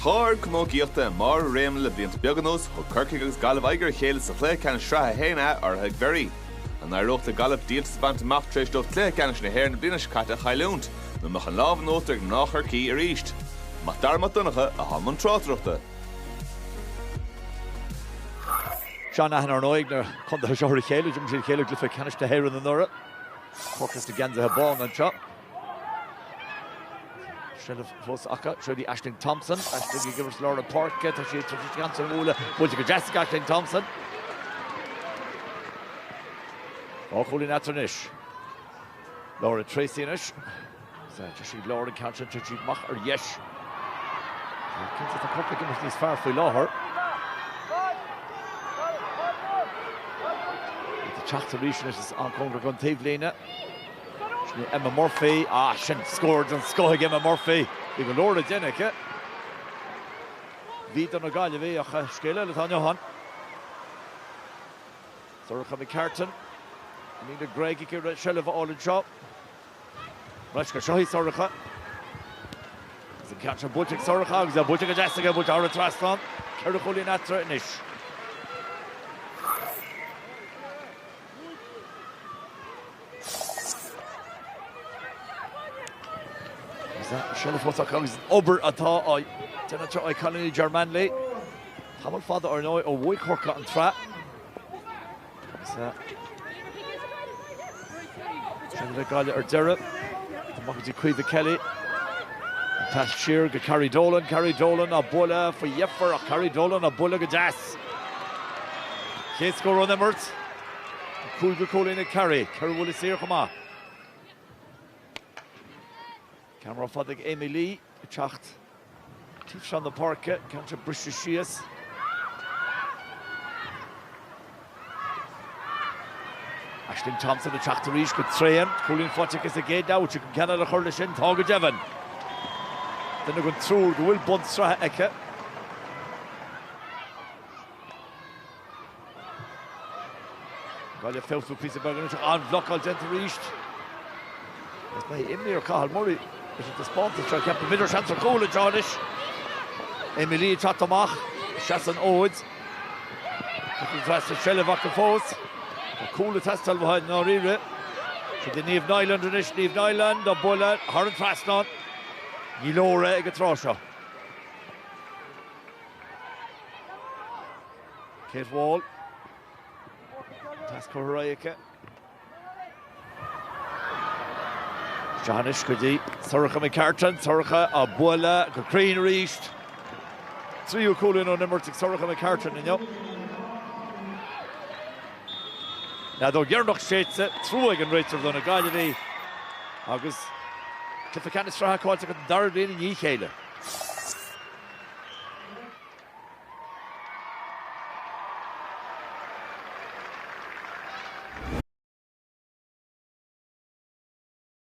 Chor Camógaíochta mar réim le blianta beagnos ho Corcaigh agus Galway gur chéile sa chlé can Sraithe héna ar heag very. An aireachta Galway díal sa bant map treis do chlé canis na héir na blinas cata chailúnt, na mach an láb nótar nach Corcaigh ar íst. Mach darma dunacha a halman trátrachta. Sean Ahan ar nóig na chunda seoir chéile, jum sí chéile glyfa canis na héir an nora. Focus to Genza Habon and shot. Shrelf Vos Aka, Shreddy Ashling Thompson. Ashling gives Laura Park, get her sheet to Janssen Woola, Bulliga Jessica Ashling Thompson. Holy Natranish. Laura Tracy in ish. She Laura Council to she Mach or Yesh. Can't set a couple of these far for Laura. Chachta Rishan is on Corcaigh Lena. Emma Murphy, she scored and scored Emma Murphy. We go Laura Jennick. Vita na Galway, Skele, Latanya Sorcha McCartan. Nina Greg, Shell of all in shop. Rashka Shahi Sorcha. The catch of Butchik Sorcha, the Butchik Jessica, Butchara Traston, Kerukuli Natra Nish. Shell of what's a comes over at all. I didn't try Colony Germanly. Hamel father or no, or Woy Cork and Trap. Shell of Gaillimh or Derrip. The Mockety Queen the Kelly. Tash Shear, Carry Dolan, a Bulla for Yeffer, a Carry Dolan, a Bulla Gadas. Can't score on them, Mertz. Cool in a Carry will see her come on. Camera Fadig Amy Lee, Chacht, Tiff on the parquet, Cancha British Shias. Ashling Thompson, the Chacht Rish, could train, Colin Fotic is a gate now, which you can Canada Hurlishin, Toga Jevon. Then they're going through, the Will Bunt Sraithe Eke. Gaillimh fell through a piece of burger, on block all gentle reached. That's by Imley or Cahill Murray. Is it the Spórt to try to keep the middle chance for goal in Jordish? Emily Chatamach, Shasson Owens. Looking fast to Shelley back and forth. A cool test behind Norire. So the Neve Nyland and Neve Nyland, the Bullet, Haran Traston. Yilora Egatrosha. Kate Wall. Task Horayaka. Janish Kudi, Sorcha McCartan, Sorcha, Abuela, Green reached. 3 cool in on number 6, Sorcha McCartan, and you. Now, though, you're not shades it, through again, Rachel, on a Galway. August, Cliffa Canis Sraithe, Qualtic, and Darlene, and Ye Kayla.